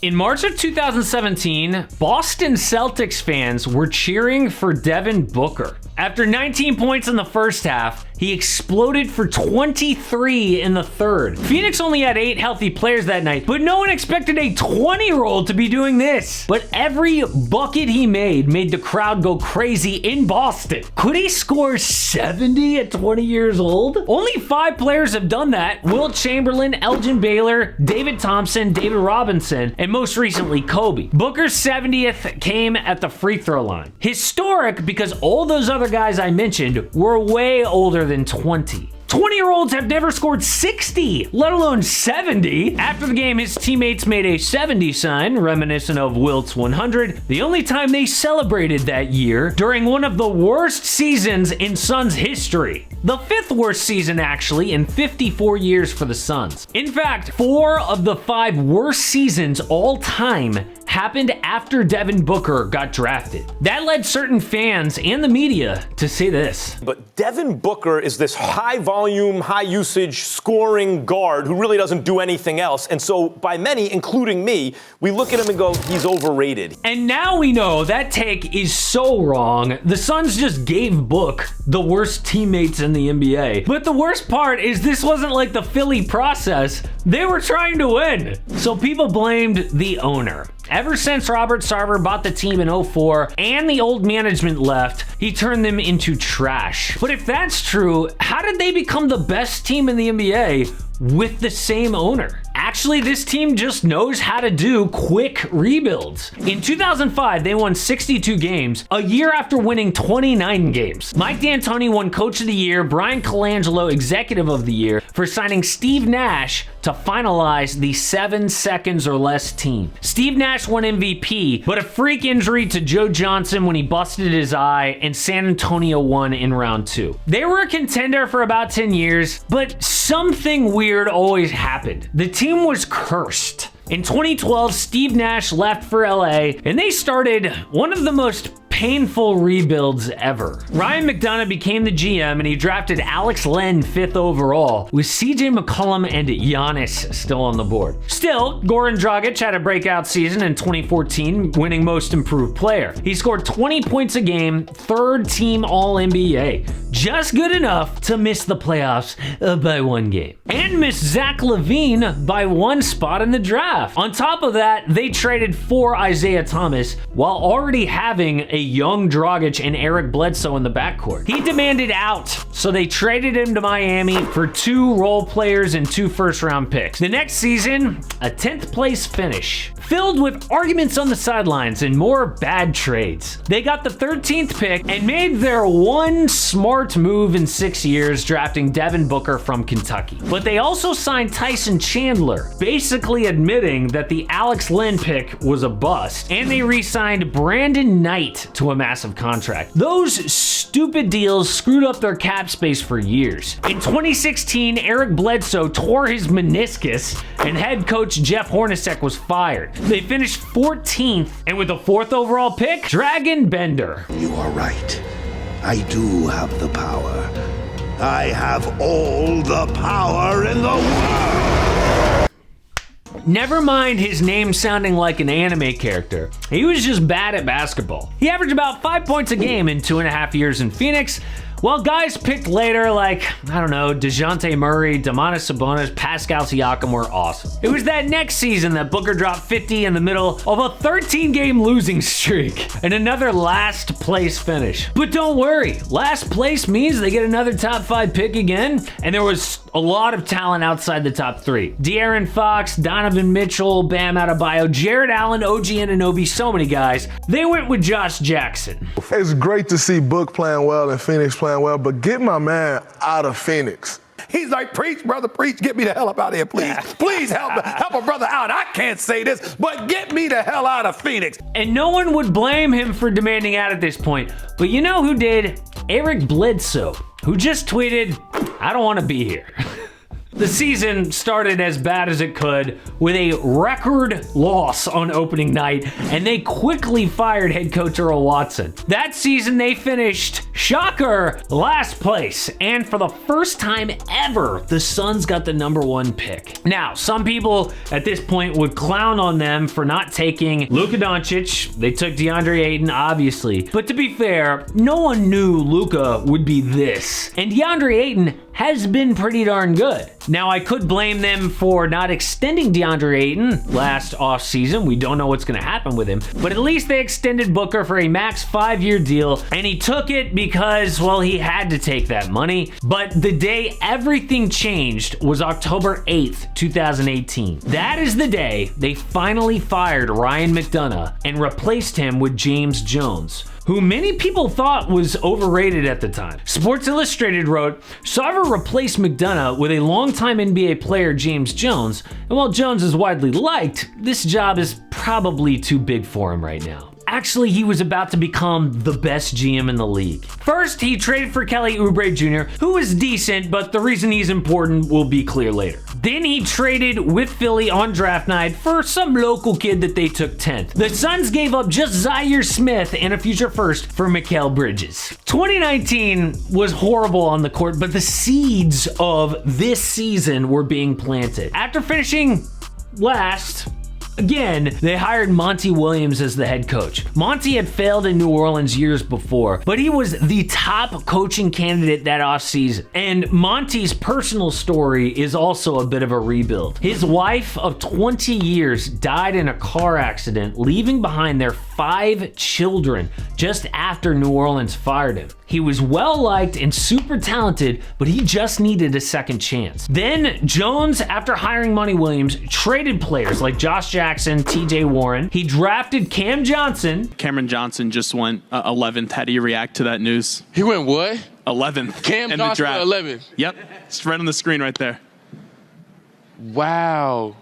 In March of 2017, Boston Celtics fans were cheering for Devin Booker. After 19 points in the first half, he exploded for 23 in the third. Phoenix only had 8 healthy players that night, but no one expected a 20-year-old to be doing this. But every bucket he made the crowd go crazy in Boston. Could he score 70 at 20 years old? Only 5 players have done that. Wilt Chamberlain, Elgin Baylor, David Thompson, David Robinson, and most recently Kobe. Booker's 70th came at the free throw line. Historic because all those other guys I mentioned were way older than 20. 20-year-olds have never scored 60, let alone 70. After the game, his teammates made a 70 sign, reminiscent of Wilt's 100, the only time they celebrated that year during one of the worst seasons in Suns history. The 5th worst season, actually, in 54 years for the Suns. In fact, 4 of the 5 worst seasons all time happened after Devin Booker got drafted. That led certain fans and the media to say this. But Devin Booker is this high-volume, high-usage scoring guard who really doesn't do anything else. And so by many, including me, we look at him and go, he's overrated. And now we know that take is so wrong. The Suns just gave Book the worst teammates in the NBA. But the worst part is this wasn't like the Philly process. They were trying to win. So people blamed the owner. Ever since Robert Sarver bought the team in 2004 and the old management left, he turned them into trash. But if that's true, how did they become the best team in the NBA with the same owner? Actually, this team just knows how to do quick rebuilds. In 2005, they won 62 games, a year after winning 29 games. Mike D'Antoni won Coach of the Year, Brian Colangelo Executive of the Year, for signing Steve Nash to finalize the 7 seconds or less team. Steve Nash won MVP, but a freak injury to Joe Johnson when he busted his eye, and San Antonio won in round 2. They were a contender for about 10 years, but something weird always happened. The team was cursed. In 2012, Steve Nash left for LA, and they started one of the most painful rebuilds ever. Ryan McDonough became the GM, and he drafted Alex Len 5th overall, with CJ McCollum and Giannis still on the board. Still, Goran Dragic had a breakout season in 2014, winning Most Improved Player. He scored 20 points a game, 3rd team All-NBA. Just good enough to miss the playoffs by 1 game. And miss Zach LaVine by 1 spot in the draft. On top of that, they traded for Isaiah Thomas while already having a young Dragic and Eric Bledsoe in the backcourt. He demanded out, so they traded him to Miami for 2 role players and 2 first-round picks. The next season, a 10th place finish, filled with arguments on the sidelines and more bad trades. They got the 13th pick and made their one smart move in 6 years, drafting Devin Booker from Kentucky. But they also signed Tyson Chandler, basically admitting that the Alex Len pick was a bust, and they re-signed Brandon Knight to a massive contract. Those stupid deals screwed up their cap space for years. In 2016, Eric Bledsoe tore his meniscus, and head coach Jeff Hornacek was fired. They finished 14th, and with the 4th overall pick, Dragan Bender. You are right. I do have the power. I have all the power in the world. Never mind his name sounding like an anime character. He was just bad at basketball. He averaged about 5 points a game in 2.5 years in Phoenix, while guys picked later like, I don't know, DeJounte Murray, Domantas Sabonis, Pascal Siakam were awesome. It was that next season that Booker dropped 50 in the middle of a 13-game losing streak and another last place finish. But don't worry, last place means they get another top 5 pick again, and there was a lot of talent outside the top 3. De'Aaron Fox, Donovan Mitchell, Bam Adebayo, Jared Allen, OG Anunoby, so many guys. They went with Josh Jackson. It's great to see Book playing well and Phoenix playing well, but get my man out of Phoenix. He's like, preach, brother, preach. Get me the hell up out of here, please. Please help a brother out. I can't say this, but get me the hell out of Phoenix. And no one would blame him for demanding out at this point. But you know who did? Eric Bledsoe, who just tweeted, I don't want to be here. The season started as bad as it could with a record loss on opening night, and they quickly fired head coach Earl Watson. That season they finished, shocker, last place, and for the first time ever, the Suns got the #1 pick. Now, some people at this point would clown on them for not taking Luka Doncic. They took DeAndre Ayton, obviously, but to be fair, no one knew Luka would be this, and DeAndre Ayton has been pretty darn good. Now, I could blame them for not extending DeAndre Ayton last offseason. We don't know what's going to happen with him, but at least they extended Booker for a max 5-year deal, and he took it because, well, he had to take that money. But the day everything changed was October 8th, 2018. That is the day they finally fired Ryan McDonough and replaced him with James Jones, who many people thought was overrated at the time. Sports Illustrated wrote, Sarver replaced McDonough with a longtime NBA player, James Jones, and while Jones is widely liked, this job is probably too big for him right now. Actually, he was about to become the best GM in the league. First, he traded for Kelly Oubre Jr., who is decent, but the reason he's important will be clear later. Then he traded with Philly on draft night for some local kid that they took 10th. The Suns gave up just Zaire Smith and a future first for Mikal Bridges. 2019 was horrible on the court, but the seeds of this season were being planted. After finishing last, again, they hired Monty Williams as the head coach. Monty had failed in New Orleans years before, but he was the top coaching candidate that offseason. And Monty's personal story is also a bit of a rebuild. His wife of 20 years died in a car accident, leaving behind their 5 children just after New Orleans fired him. He was well liked and super talented, but he just needed a second chance. Then Jones, after hiring Monty Williams, traded players like Josh Jackson, TJ Warren. He drafted Cam Johnson. Cameron Johnson just went 11th. How do you react to that news? He went what? 11th. Cam in Johnson the draft. 11th. Yep, it's right on the screen right there. Wow.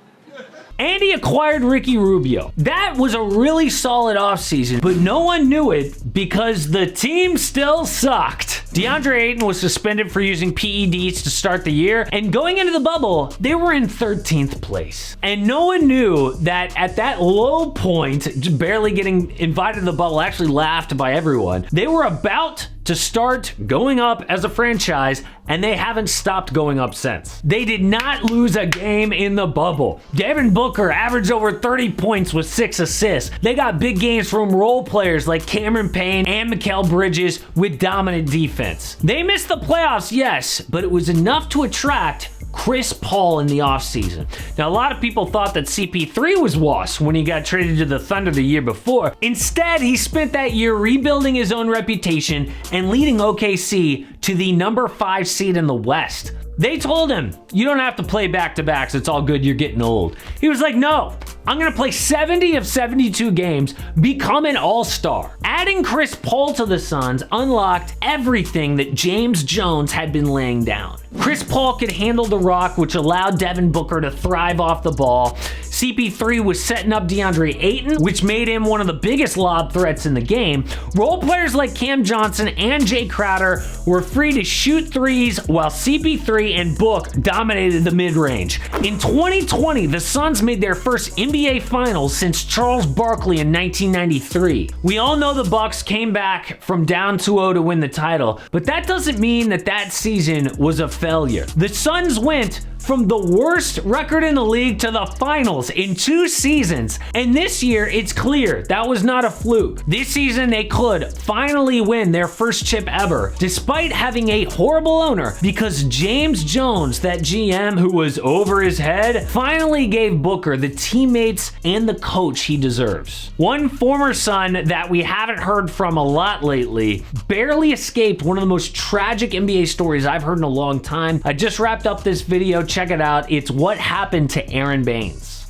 And he acquired Ricky Rubio. That was a really solid offseason, but no one knew it because the team still sucked. DeAndre Ayton was suspended for using PEDs to start the year, and going into the bubble, they were in 13th place. And no one knew that at that low point, barely getting invited to the bubble, actually laughed by everyone, they were about to start going up as a franchise, and they haven't stopped going up since. They did not lose a game in the bubble. Devin Booker averaged over 30 points with 6 assists. They got big games from role players like Cameron Payne and Mikal Bridges with dominant defense. They missed the playoffs, yes, but it was enough to attract Chris Paul in the offseason. Now, a lot of people thought that CP3 was washed when he got traded to the Thunder the year before. Instead, he spent that year rebuilding his own reputation and leading OKC to the number 5 seed in the West. They told him, you don't have to play back-to-backs, it's all good, you're getting old. He was like, no, I'm gonna play 70 of 72 games, become an all-star. Adding Chris Paul to the Suns unlocked everything that James Jones had been laying down. Chris Paul could handle the rock, which allowed Devin Booker to thrive off the ball. CP3 was setting up DeAndre Ayton, which made him one of the biggest lob threats in the game. Role players like Cam Johnson and Jay Crowder were free to shoot threes, while CP3 and Book dominated the mid-range. In 2020, the Suns made their first NBA Finals since Charles Barkley in 1993. We all know the Bucks came back from down 2-0 to win the title, but that doesn't mean that season was a failure. The Suns went from the worst record in the league to the finals in 2 seasons. And this year, it's clear that was not a fluke. This season, they could finally win their first chip ever, despite having a horrible owner, because James Jones, that GM who was over his head, finally gave Booker the teammates and the coach he deserves. One former Sun that we haven't heard from a lot lately barely escaped one of the most tragic NBA stories I've heard in a long time. I just wrapped up this video. Check it out. It's what happened to Aaron Baines.